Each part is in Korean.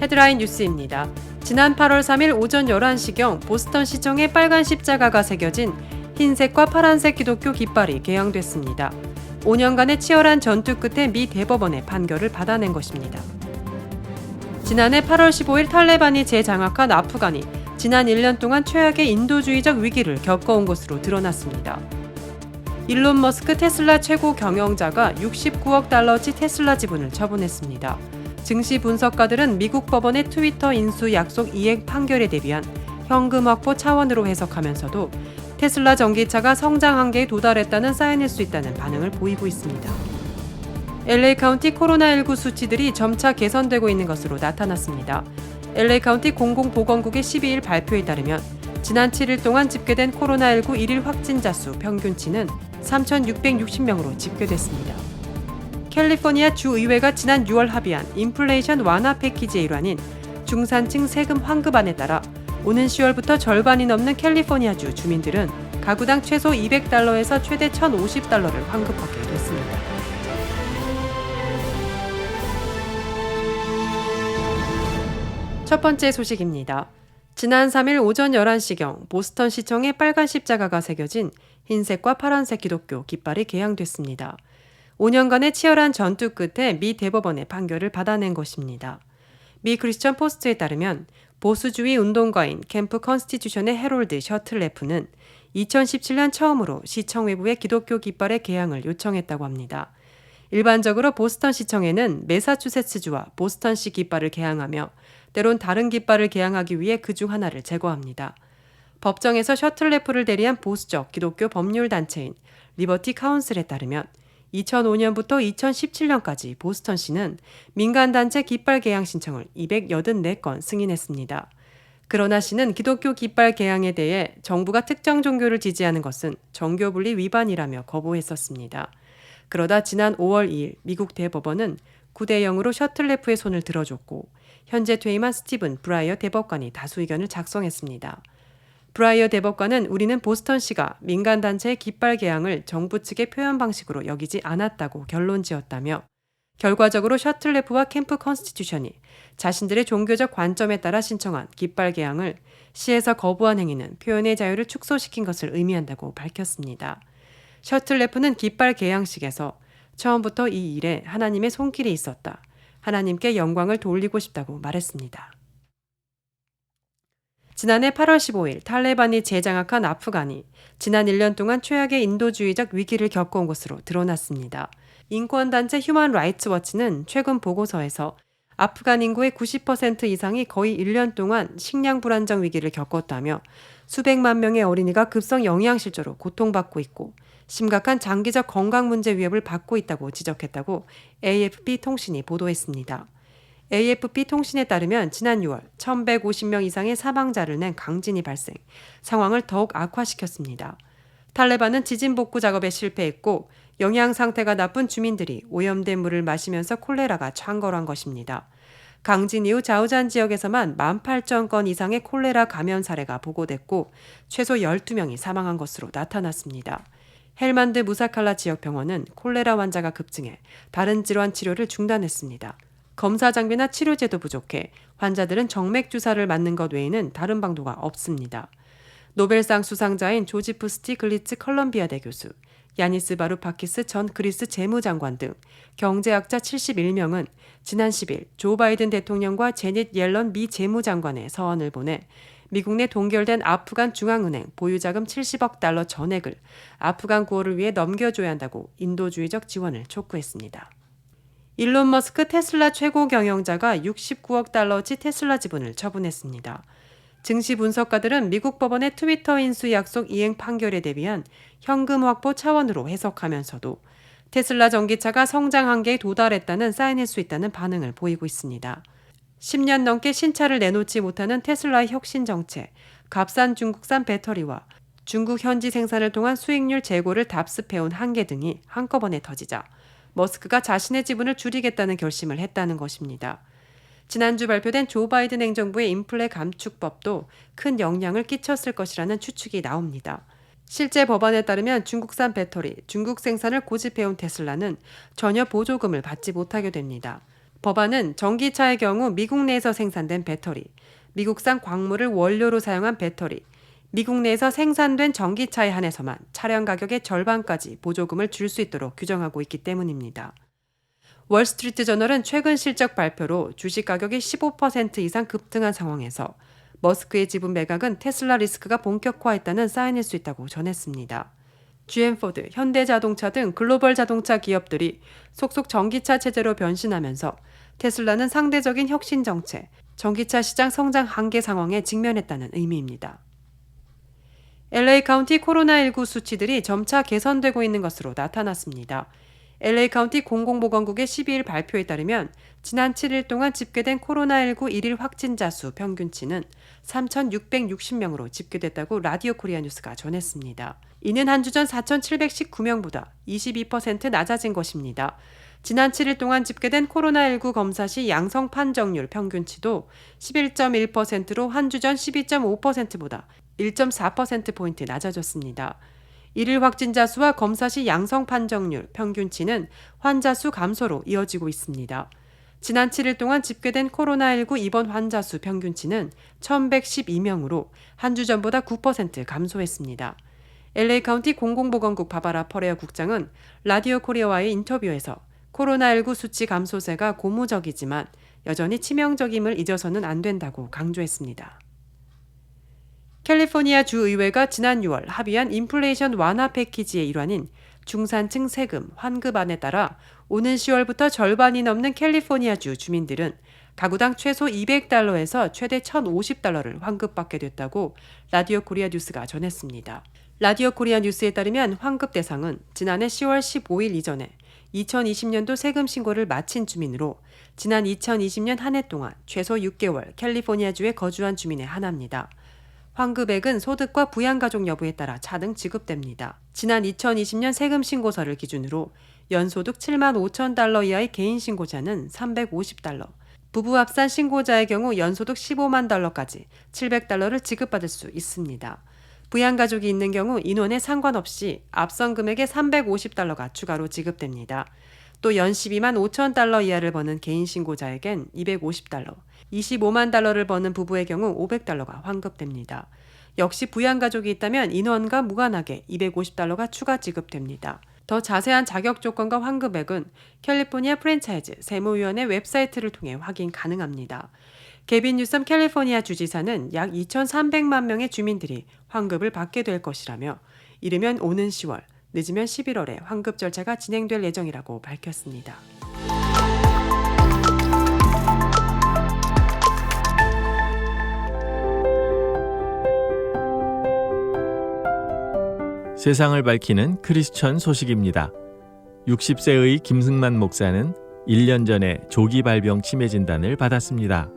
헤드라인 뉴스입니다. 지난 8월 3일 오전 11시경 보스턴 시청에 빨간 십자가가 새겨진 흰색과 파란색 기독교 깃발이 개양됐습니다. 5년간의 치열한 전투 끝에 미 대법원의 판결을 받아낸 것입니다. 지난해 8월 15일 탈레반이 재장악한 아프간이 지난 1년 동안 최악의 인도주의적 위기를 겪어온 것으로 드러났습니다. 일론 머스크 테슬라 최고 경영자가 69억 달러치 테슬라 지분을 처분했습니다. 증시 분석가들은 미국 법원의 트위터 인수 약속 이행 판결에 대비한 현금 확보 차원으로 해석하면서도 테슬라 전기차가 성장 한계에 도달했다는 사인일 수 있다는 반응을 보이고 있습니다. LA 카운티 코로나19 수치들이 점차 개선되고 있는 것으로 나타났습니다. LA 카운티 공공보건국의 12일 발표에 따르면 지난 7일 동안 집계된 코로나19 일일 확진자 수 평균치는 3,660명으로 집계됐습니다. 캘리포니아 주의회가 지난 6월 합의한 인플레이션 완화 패키지의 일환인 중산층 세금 환급안에 따라 오는 10월부터 절반이 넘는 캘리포니아주 주민들은 가구당 최소 200달러에서 최대 1,050달러를 환급받게 됐습니다. 첫 번째 소식입니다. 지난 3일 오전 11시경 보스턴 시청에 빨간 십자가가 새겨진 흰색과 파란색 기독교 깃발이 개양됐습니다. 5년간의 치열한 전투 끝에 미 대법원의 판결을 받아낸 것입니다. 미 크리스천 포스트에 따르면 보수주의 운동가인 캠프 컨스티튜션의 해롤드 셔틀레프는 2017년 처음으로 시청 외부의 기독교 깃발의 개양을 요청했다고 합니다. 일반적으로 보스턴 시청에는 매사추세츠주와 보스턴시 깃발을 개양하며 때론 다른 깃발을 개양하기 위해 그중 하나를 제거합니다. 법정에서 셔틀레프를 대리한 보수적 기독교 법률 단체인 리버티 카운슬에 따르면 2005년부터 2017년까지 보스턴시는 민간단체 깃발 개양 신청을 284건 승인했습니다. 그러나 시는 기독교 깃발 개양에 대해 정부가 특정 종교를 지지하는 것은 정교분리 위반이라며 거부했었습니다. 그러다 지난 5월 2일 미국 대법원은 9대0으로 셔틀레프의 손을 들어줬고 현재 퇴임한 스티븐 브라이어 대법관이 다수 의견을 작성했습니다. 브라이어 대법관은 우리는 보스턴시가 민간단체의 깃발 개양을 정부 측의 표현 방식으로 여기지 않았다고 결론지었다며 결과적으로 셔틀레프와 캠프 컨스티튜션이 자신들의 종교적 관점에 따라 신청한 깃발 개양을 시에서 거부한 행위는 표현의 자유를 축소시킨 것을 의미한다고 밝혔습니다. 셔틀레프는 깃발 개양식에서 처음부터 이 일에 하나님의 손길이 있었다. 하나님께 영광을 돌리고 싶다고 말했습니다. 지난해 8월 15일 탈레반이 재장악한 아프간이 지난 1년 동안 최악의 인도주의적 위기를 겪어온 것으로 드러났습니다. 인권단체 휴먼 라이츠 워치는 최근 보고서에서 아프간 인구의 90% 이상이 거의 1년 동안 식량 불안정 위기를 겪었다며 수백만 명의 어린이가 급성 영양실조로 고통받고 있고 심각한 장기적 건강 문제 위협을 받고 있다고 지적했다고 AFP 통신이 보도했습니다. AFP 통신에 따르면 지난 6월 1,150명 이상의 사망자를 낸 강진이 발생, 상황을 더욱 악화시켰습니다. 탈레반은 지진 복구 작업에 실패했고 영양 상태가 나쁜 주민들이 오염된 물을 마시면서 콜레라가 창궐한 것입니다. 강진 이후 자우잔 지역에서만 18,000건 이상의 콜레라 감염 사례가 보고됐고 최소 12명이 사망한 것으로 나타났습니다. 헬만드 무사칼라 지역 병원은 콜레라 환자가 급증해 다른 질환 치료를 중단했습니다. 검사 장비나 치료제도 부족해 환자들은 정맥 주사를 맞는 것 외에는 다른 방도가 없습니다. 노벨상 수상자인 조지프 스티글리츠 컬럼비아대 교수, 야니스 바루파키스 전 그리스 재무장관 등 경제학자 71명은 지난 10일 조 바이든 대통령과 제닛 옐런 미 재무장관의 서한을 보내 미국 내 동결된 아프간 중앙은행 보유자금 70억 달러 전액을 아프간 구호를 위해 넘겨줘야 한다고 인도주의적 지원을 촉구했습니다. 일론 머스크 테슬라 최고 경영자가 69억 달러치 테슬라 지분을 처분했습니다. 증시 분석가들은 미국 법원의 트위터 인수 약속 이행 판결에 대비한 현금 확보 차원으로 해석하면서도 테슬라 전기차가 성장 한계에 도달했다는 사인일 수 있다는 반응을 보이고 있습니다. 10년 넘게 신차를 내놓지 못하는 테슬라의 혁신 정책, 값싼 중국산 배터리와 중국 현지 생산을 통한 수익률 제고를 답습해온 한계 등이 한꺼번에 터지자 머스크가 자신의 지분을 줄이겠다는 결심을 했다는 것입니다. 지난주 발표된 조 바이든 행정부의 인플레 감축법도 큰 영향을 끼쳤을 것이라는 추측이 나옵니다. 실제 법안에 따르면 중국산 배터리, 중국 생산을 고집해온 테슬라는 전혀 보조금을 받지 못하게 됩니다. 법안은 전기차의 경우 미국 내에서 생산된 배터리, 미국산 광물을 원료로 사용한 배터리, 미국 내에서 생산된 전기차에 한해서만 차량 가격의 절반까지 보조금을 줄 수 있도록 규정하고 있기 때문입니다. 월스트리트 저널은 최근 실적 발표로 주식 가격이 15% 이상 급등한 상황에서 머스크의 지분 매각은 테슬라 리스크가 본격화했다는 사인일 수 있다고 전했습니다. GM-포드, 현대자동차 등 글로벌 자동차 기업들이 속속 전기차 체제로 변신하면서 테슬라는 상대적인 혁신 정체, 전기차 시장 성장 한계 상황에 직면했다는 의미입니다. LA 카운티 코로나19 수치들이 점차 개선되고 있는 것으로 나타났습니다. LA 카운티 공공보건국의 12일 발표에 따르면 지난 7일 동안 집계된 코로나19 1일 확진자 수 평균치는 3,660명으로 집계됐다고 라디오 코리아 뉴스가 전했습니다. 이는 한 주 전 4,719명보다 22% 낮아진 것입니다. 지난 7일 동안 집계된 코로나19 검사 시 양성 판정률 평균치도 11.1%로 한 주 전 12.5%보다 1.4%포인트 낮아졌습니다. 일일 확진자 수와 검사 시 양성 판정률 평균치는 환자 수 감소로 이어지고 있습니다. 지난 7일 동안 집계된 코로나19 입원 환자 수 평균치는 1,112명으로 한 주 전보다 9% 감소했습니다. LA 카운티 공공보건국 바바라 퍼레어 국장은 라디오 코리아와의 인터뷰에서 코로나19 수치 감소세가 고무적이지만 여전히 치명적임을 잊어서는 안 된다고 강조했습니다. 캘리포니아 주의회가 지난 6월 합의한 인플레이션 완화 패키지의 일환인 중산층 세금 환급안에 따라 오는 10월부터 절반이 넘는 캘리포니아주 주민들은 가구당 최소 $200에서 최대 $1,050를 환급받게 됐다고 라디오 코리아 뉴스가 전했습니다. 라디오 코리아 뉴스에 따르면 환급 대상은 지난해 10월 15일 이전에 2020년도 세금 신고를 마친 주민으로 지난 2020년 한 해 동안 최소 6개월 캘리포니아주에 거주한 주민에 한합니다. 환급액은 소득과 부양가족 여부에 따라 차등 지급됩니다. 지난 2020년 세금 신고서를 기준으로 연소득 $75,000 이하의 개인 신고자는 $350, 부부 합산 신고자의 경우 연소득 $150,000까지 $700를 지급받을 수 있습니다. 부양가족이 있는 경우 인원에 상관없이 앞선 금액의 $350가 추가로 지급됩니다. 또 연 $125,000 이하를 버는 개인 신고자에겐 $250, $250,000를 버는 부부의 경우 $500가 환급됩니다. 역시 부양가족이 있다면 인원과 무관하게 $250가 추가 지급됩니다. 더 자세한 자격 조건과 환급액은 캘리포니아 프랜차이즈 세무위원회 웹사이트를 통해 확인 가능합니다. 게빈 뉴섬 캘리포니아 주지사는 약 2,300만 명의 주민들이 환급을 받게 될 것이라며 이르면 오는 10월, 늦으면 11월에 환급 절차가 진행될 예정이라고 밝혔습니다. 세상을 밝히는 크리스천 소식입니다. 60세의 김승만 목사는 1년 전에 조기 발병 치매 진단을 받았습니다.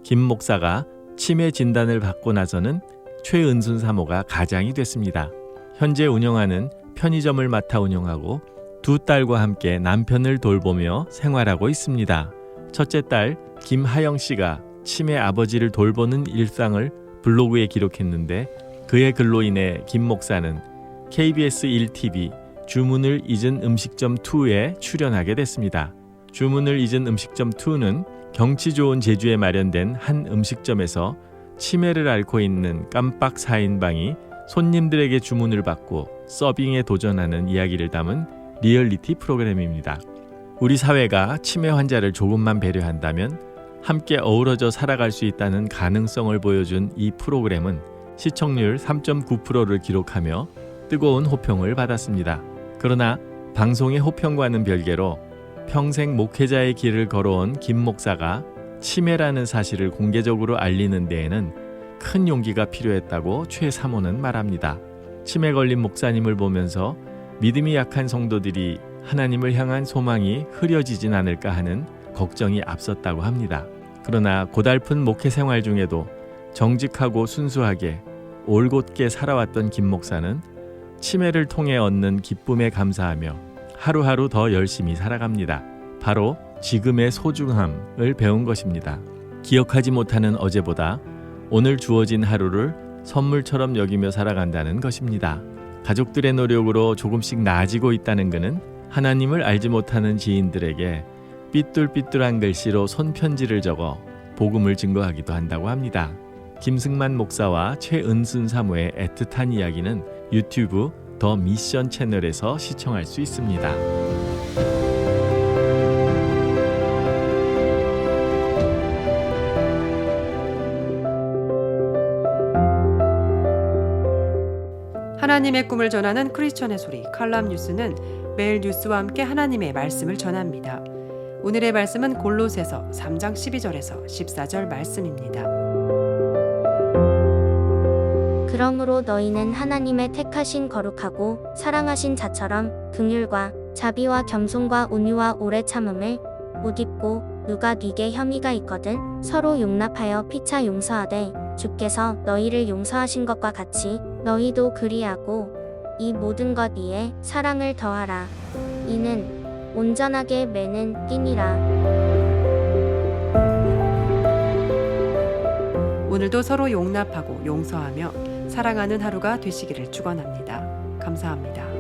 김 목사가 치매 진단을 받고 나서는 최은순 사모가 가장이 됐습니다. 현재 운영하는 편의점을 맡아 운영하고 두 딸과 함께 남편을 돌보며 생활하고 있습니다. 첫째 딸 김하영 씨가 치매 아버지를 돌보는 일상을 블로그에 기록했는데 그의 글로 인해 김 목사는 KBS 1TV 주문을 잊은 음식점 2에 출연하게 됐습니다. 주문을 잊은 음식점 2는 경치 좋은 제주에 마련된 한 음식점에서 치매를 앓고 있는 깜빡 4인방이 손님들에게 주문을 받고 서빙에 도전하는 이야기를 담은 리얼리티 프로그램입니다. 우리 사회가 치매 환자를 조금만 배려한다면 함께 어우러져 살아갈 수 있다는 가능성을 보여준 이 프로그램은 시청률 3.9%를 기록하며 뜨거운 호평을 받았습니다. 그러나 방송의 호평과는 별개로 평생 목회자의 길을 걸어온 김 목사가 치매라는 사실을 공개적으로 알리는 데에는 큰 용기가 필요했다고 최 사모는 말합니다. 치매 걸린 목사님을 보면서 믿음이 약한 성도들이 하나님을 향한 소망이 흐려지진 않을까 하는 걱정이 앞섰다고 합니다. 그러나 고달픈 목회 생활 중에도 정직하고 순수하게 올곧게 살아왔던 김 목사는 치매를 통해 얻는 기쁨에 감사하며 하루하루 더 열심히 살아갑니다. 바로 지금의 소중함을 배운 것입니다. 기억하지 못하는 어제보다 오늘 주어진 하루를 선물처럼 여기며 살아간다는 것입니다. 가족들의 노력으로 조금씩 나아지고 있다는 것은 하나님을 알지 못하는 지인들에게 삐뚤삐뚤한 글씨로 손편지를 적어 복음을 증거하기도 한다고 합니다. 김승만 목사와 최은순 사모의 애틋한 이야기는 유튜브 더 미션 채널에서 시청할 수 있습니다. 하나님의 꿈을 전하는 크리스천의 소리 칼럼 뉴스는 매일 뉴스와 함께 하나님의 말씀을 전합니다. 오늘의 말씀은 골로새서 3장 12절에서 14절 말씀입니다. 그러므로 너희는 하나님의 택하신 거룩하고 사랑하신 자처럼 긍휼과 자비와 겸손과 온유와 오래 참음을 못 입고 누가 네게 혐의가 있거든 서로 용납하여 피차 용서하되 주께서 너희를 용서하신 것과 같이 너희도 그리하고 이 모든 것 위에 사랑을 더하라. 이는 온전하게 매는 띠니라. 오늘도 서로 용납하고 용서하며 사랑하는 하루가 되시기를 축원합니다. 감사합니다.